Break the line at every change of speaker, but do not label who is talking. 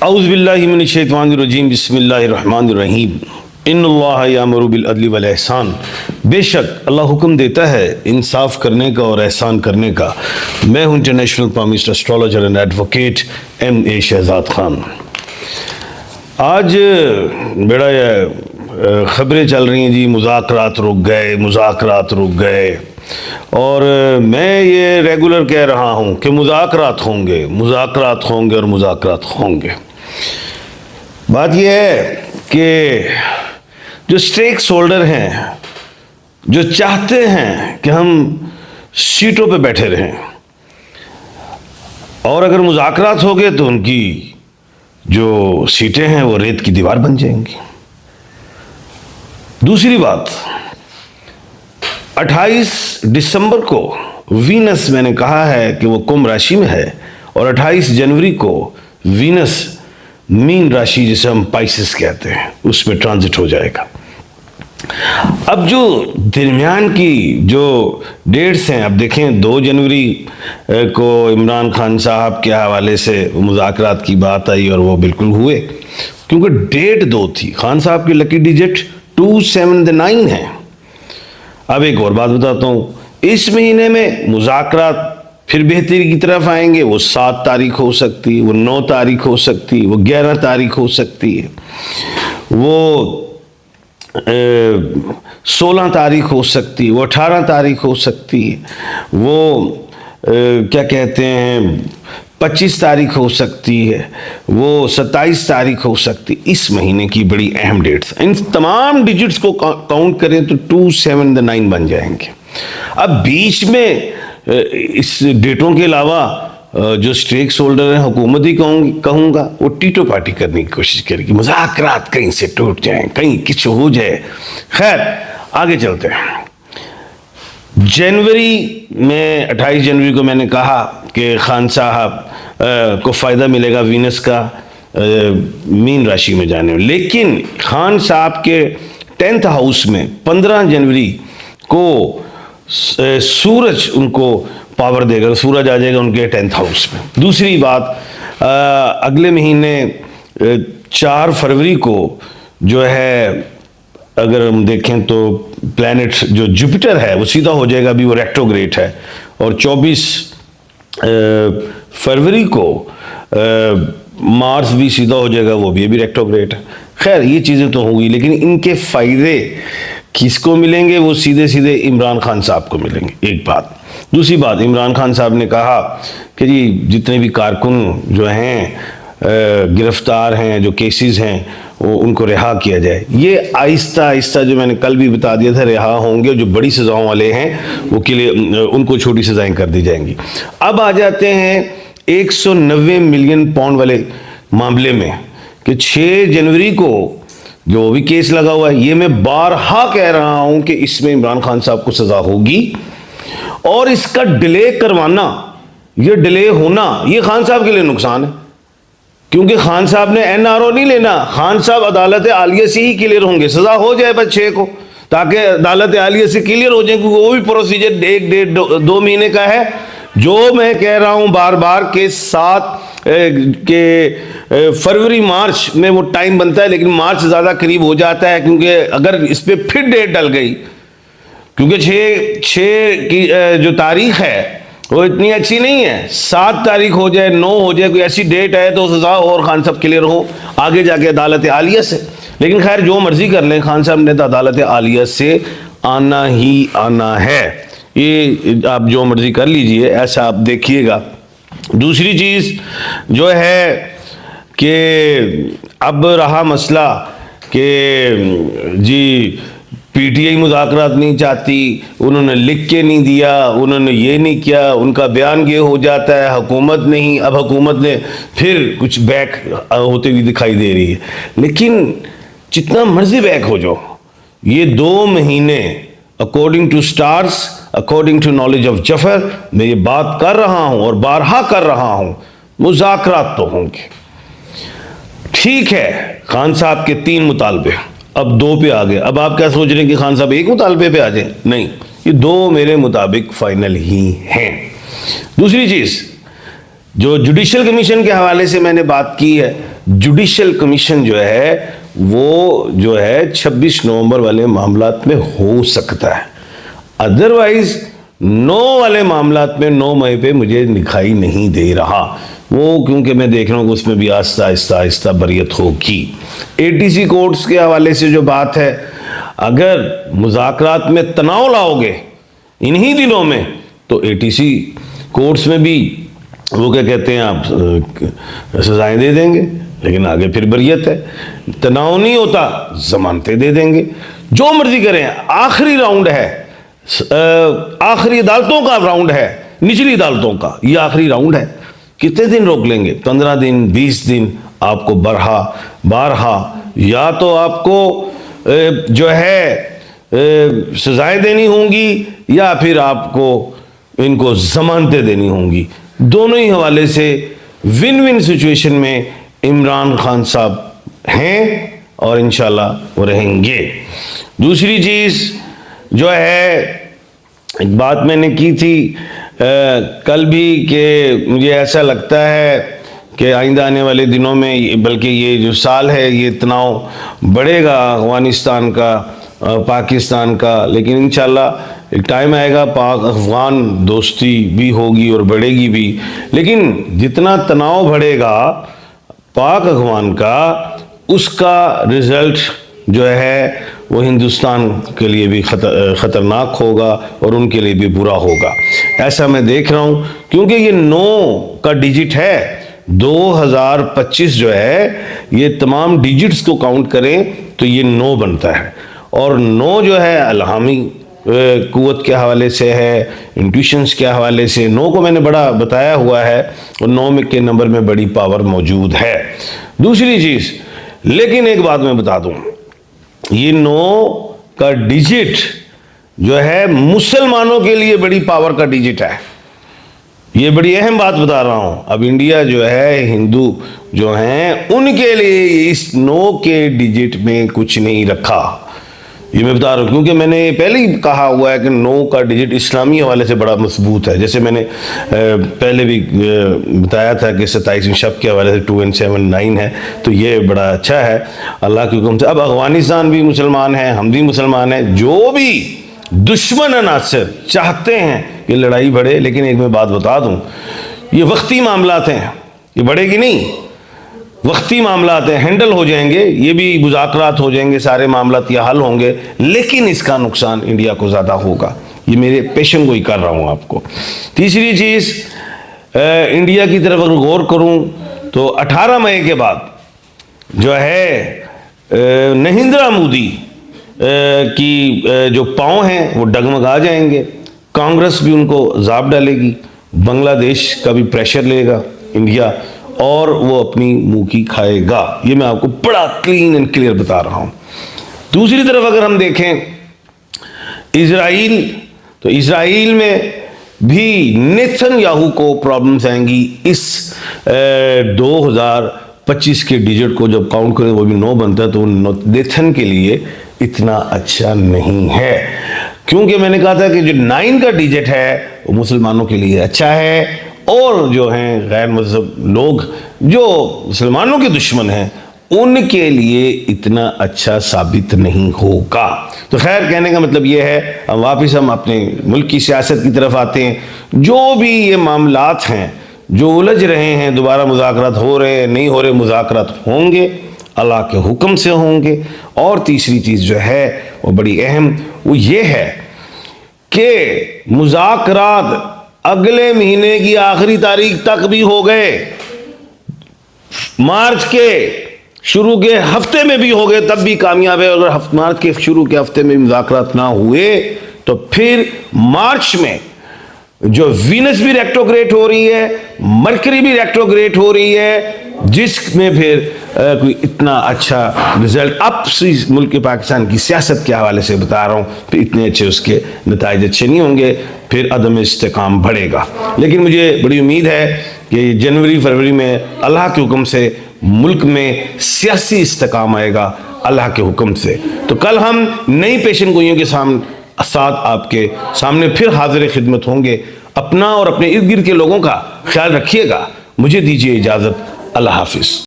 औज़ु बिल्लाहि मिनश शैतानिर रजीम बिस्मिल्लाहिर रहमानिर रहीम इन्नल्लाह यामुरु बिल अदली वल एहसान। बेशक अल्लाह हुक्म देता है इंसाफ करने का और एहसान करने का। मैं हूँ international palmist astrologer and advocate M.A. Shahzad Khan. आज बड़ा ख़बरें चल रही हैं जी, मुज़ाकरात रुक गए और मैं ये रेगुलर कह रहा हूँ कि मुज़ाकरात होंगे और मुज़ाकरात होंगे। बात यह है कि जो स्टेक होल्डर हैं, जो चाहते हैं कि हम सीटों पे बैठे रहें, और अगर मुज़ाकरात हो गए तो उनकी जो सीटें हैं वो रेत की दीवार बन जाएंगी। दूसरी बात, 28 दिसंबर को वीनस, मैंने कहा है कि वो कुंभ राशि में है, और 28 जनवरी को वीनस मीन राशि, जिसे हम पाइसेस कहते हैं, उसमें ट्रांजिट हो जाएगा। अब जो दरमियान की जो डेट्स हैं, अब देखें 2 जनवरी को इमरान खान साहब के हवाले से मुज़ाकरात की बात आई और वो बिल्कुल हुए, क्योंकि डेट 2 थी। खान साहब की लकी डिजिट 279 है। अब एक और बात बताता हूँ, इस महीने में मुज़ाकरात फिर बेहतरी की तरफ आएंगे। वो 7 तारीख हो सकती है, वो 9 तारीख हो सकती है, वो 11 तारीख हो सकती है, वो 16 तारीख हो सकती है, वो 18 तारीख हो सकती है, वो क्या कहते हैं 25 तारीख हो सकती है, वो 27 तारीख हो सकती है। इस महीने की बड़ी अहम डेट्स, इन तमाम डिजिट्स को काउंट करें तो 279 बन जाएंगे। अब बीच में इस डेटों के अलावा जो स्टेक होल्डर हैं, हुकूमत ही कहूँगा, वो टीटो पार्टी करने की कोशिश करेगी, मुज़ाकरात कहीं से टूट जाएं, कहीं कुछ हो जाए। खैर, आगे चलते हैं। जनवरी में 28 जनवरी को मैंने कहा कि खान साहब को फ़ायदा मिलेगा वीनस का मीन राशि में जाने में, लेकिन खान साहब के 10th हाउस में 15 जनवरी को सूरज उनको पावर देगा, सूरज आ जाएगा उनके 10th हाउस में। दूसरी बात, अगले महीने 4 फरवरी को जो है, अगर हम देखें तो प्लैनेट जो जुपिटर है वो सीधा हो जाएगा, अभी वो रेट्रोग्रेड है, और 24 फरवरी को मार्स भी सीधा हो जाएगा, वो भी अभी रेट्रोग्रेड है। खैर, ये चीज़ें तो होंगी, लेकिन इनके फ़ायदे किसको मिलेंगे? वो सीधे सीधे इमरान खान साहब को मिलेंगे, एक बात। दूसरी बात, इमरान खान साहब ने कहा कि जी जितने भी कारकुन जो हैं गिरफ्तार हैं, जो केसेस हैं, वो उनको रिहा किया जाए। ये आहिस्ता आहिस्ता, जो मैंने कल भी बता दिया था, रिहा होंगे। जो बड़ी सज़ाओं वाले हैं वो के लिए उनको छोटी सज़ाएं कर दी जाएंगी। अब आ जाते हैं 190 मिलियन पाउंड वाले मामले में, कि 6 जनवरी को जो भी केस लगा हुआ है, ये मैं बारहा कह रहा हूं कि इसमें इमरान खान साहब को सजा होगी, और इसका डिले करवाना, ये डिले होना, ये खान साहब के लिए नुकसान है, क्योंकि खान साहब ने NRO नहीं लेना। खान साहब अदालत आलिया से ही क्लियर होंगे, सजा हो जाए बस 6 को, ताकि अदालत आलिया से क्लियर हो जाए, क्योंकि वो भी प्रोसीजर 1-1.5-2 महीने का है। जो मैं कह रहा हूं बार बार के 7 के फरवरी मार्च में वो टाइम बनता है, लेकिन मार्च ज़्यादा करीब हो जाता है, क्योंकि अगर इस पर फिर डेट डल गई, क्योंकि 6 की जो तारीख है वो इतनी अच्छी नहीं है। 7 तारीख हो जाए, 9 हो जाए, कोई ऐसी डेट है तो सजा हो और खान साहब क्लियर हो आगे जाके अदालत आलिया से। लेकिन खैर, जो मर्जी कर लें, खान साहब ने तो अदालत आलिया से आना ही आना है। ये आप जो मर्जी कर लीजिए, ऐसा आप देखिएगा। दूसरी चीज़ जो है कि अब रहा मसला कि जी PTI मुज़ाकरात नहीं चाहती, उन्होंने लिख के नहीं दिया, उन्होंने ये नहीं किया, उनका बयान ये हो जाता है, हुकूमत नहीं। अब हुकूमत ने फिर कुछ बैक होते हुए दिखाई दे रही है, लेकिन जितना मर्जी बैक हो जाओ, ये 2 महीने according to stars, according to knowledge of Zafar, मैं ये बात कर रहा हूँ और बारहा कर रहा हूँ, मुज़ाकरात तो होंगे। ठीक है, खान साहब के 3 मुतालबे, अब 2 पे आ गए। अब आप क्या सोच रहे हैं कि खान साहब 1 मुतालबे पे आ जाए? नहीं, ये 2 मेरे मुताबिक फाइनल ही हैं। दूसरी चीज़, जो जुडिशल कमीशन के हवाले से मैंने बात की है, जुडिशल कमीशन जो है वो जो है 26 नवंबर वाले मामलात में हो सकता है, अदरवाइज 9 वाले मामलात में 9 मई पे मुझे दिखाई नहीं दे रहा वो, क्योंकि मैं देख रहा हूँ कि उसमें भी आहिस्ता आहिस्ता आहिस्ता बरियत होगी। एटीसी कोर्ट्स के हवाले से जो बात है, अगर मुज़ाकरात में तनाव लाओगे इन्हीं दिनों में तो एटीसी कोर्ट्स में भी वो क्या कहते हैं आप सजाएं दे देंगे, लेकिन आगे फिर बरियत है। तनाव नहीं होता, जमानतें दे देंगे, जो मर्जी करें। आखिरी राउंड है, आखिरी अदालतों का राउंड है, निचली अदालतों का ये आखिरी राउंड है। कितने दिन रोक लेंगे? 15 दिन, 20 दिन। आपको बारहा या तो आपको जो है सजाएं देनी होंगी या फिर आपको इनको जमानतें देनी होंगी। दोनों ही हवाले से विन विन सिचुएशन में इमरान खान साहब हैं और इंशाल्लाह वो रहेंगे। दूसरी चीज़ जो है, एक बात मैंने की थी कल भी कि मुझे ऐसा लगता है कि आइंदा आने वाले दिनों में, बल्कि ये जो साल है, ये तनाव बढ़ेगा अफगानिस्तान का, पाकिस्तान का, लेकिन इंशाल्लाह एक टाइम आएगा पाक अफगान दोस्ती भी होगी और बढ़ेगी भी। लेकिन जितना तनाव बढ़ेगा पाक अफगान का, उसका रिजल्ट जो है वो हिंदुस्तान के लिए भी ख़तरनाक होगा और उनके लिए भी बुरा होगा, ऐसा मैं देख रहा हूँ। क्योंकि ये 9 का डिजिट है, 2025 जो है, ये तमाम डिजिट्स को काउंट करें तो ये 9 बनता है। और 9 जो है अलहामी कुव्वत के हवाले से है, इंट्यूशंस के हवाले से 9 को मैंने बड़ा बताया हुआ है और 9 के नंबर में बड़ी पावर मौजूद है। दूसरी चीज़, लेकिन एक बात मैं बता दूं, ये 9 का डिजिट जो है मुसलमानों के लिए बड़ी पावर का डिजिट है। ये बड़ी अहम बात बता रहा हूं। अब इंडिया जो है, हिंदू जो हैं, उनके लिए इस 9 के डिजिट में कुछ नहीं रखा, ये मैं बता रहा हूँ। क्योंकि मैंने पहले ही कहा हुआ है कि 9 का डिजिट इस्लामी हवाले से बड़ा मजबूत है। जैसे मैंने पहले भी बताया था कि 27वीं शब के हवाले से 2 and 7 9 है, तो ये बड़ा अच्छा है अल्लाह के हुक्म से। अब अफगानिस्तान भी मुसलमान है, हम भी मुसलमान हैं। जो भी दुश्मन अनासर चाहते हैं कि लड़ाई बढ़े, लेकिन एक मैं बात बता दूँ, ये वक्ती मामलात हैं, ये बढ़ेगी नहीं, वक्ती मामलात हैं, हैंडल हो जाएंगे, ये भी मुज़ाकरात हो जाएंगे, सारे मामलात ये हल होंगे, लेकिन इसका नुकसान इंडिया को ज़्यादा होगा। ये मेरे पेशन गोई कर रहा हूँ आपको। तीसरी चीज़, इंडिया की तरफ अगर गौर करूँ तो 18 मई के बाद जो है नरेंद्र मोदी की जो पाँव हैं वो डगमगा जाएंगे, कांग्रेस भी उनको जाप डालेगी, बांग्लादेश का भी प्रेशर लेगा इंडिया, और वो अपनी मुंह की खाएगा। ये मैं आपको बड़ा क्लीन एंड क्लियर बता रहा हूं। दूसरी तरफ अगर हम देखें इजराइल, तो इजराइल में भी नेतन्याहू को प्रॉब्लम्स आएंगी। इस 2025 के डिजिट को जब काउंट करें वो भी 9 बनता है, तो नेतन के लिए इतना अच्छा नहीं है। क्योंकि मैंने कहा था कि जो 9 का डिजिट है वो मुसलमानों के लिए अच्छा है, और जो हैं गैर मजहब लोग जो मुसलमानों के दुश्मन हैं उनके लिए इतना अच्छा साबित नहीं होगा। तो खैर, कहने का मतलब ये है, अब वापस हम अपने मुल्क की सियासत की तरफ आते हैं। जो भी ये मामलात हैं जो उलझ रहे हैं, दोबारा मुज़ाकरात हो रहे हैं, नहीं हो रहे, मुज़ाकरात होंगे, अल्लाह के हुक्म से होंगे। और तीसरी चीज़ जो है वो बड़ी अहम, वो ये है कि मुज़ाकरात अगले महीने की आखिरी तारीख तक भी हो गए, मार्च के शुरू के हफ्ते में भी हो गए, तब भी कामयाब है। अगर मार्च के शुरू के हफ्ते में मुज़ाकरात ना हुए तो फिर मार्च में जो वीनस भी रेट्रोग्रेड हो रही है, मरकरी भी रेट्रोग्रेड हो रही है, जिसमें फिर कोई इतना अच्छा रिजल्ट अब मुल्क के पाकिस्तान की सियासत के हवाले से बता रहा हूँ, फिर इतने अच्छे उसके नताइज अच्छे नहीं होंगे, फिर अदम इस्तेकाम बढ़ेगा। लेकिन मुझे बड़ी उम्मीद है कि जनवरी फरवरी में अल्लाह के हुक्म से मुल्क में सियासी इस्तेकाम आएगा अल्लाह के हुक्म से। तो कल हम नई पेशन गोइयों के साथ आपके सामने फिर हाजिर खिदमत होंगे। अपना और अपने इर्द गिर्द के लोगों का ख्याल रखिएगा, मुझे दीजिए इजाज़त। अल्लाह हाफिज़।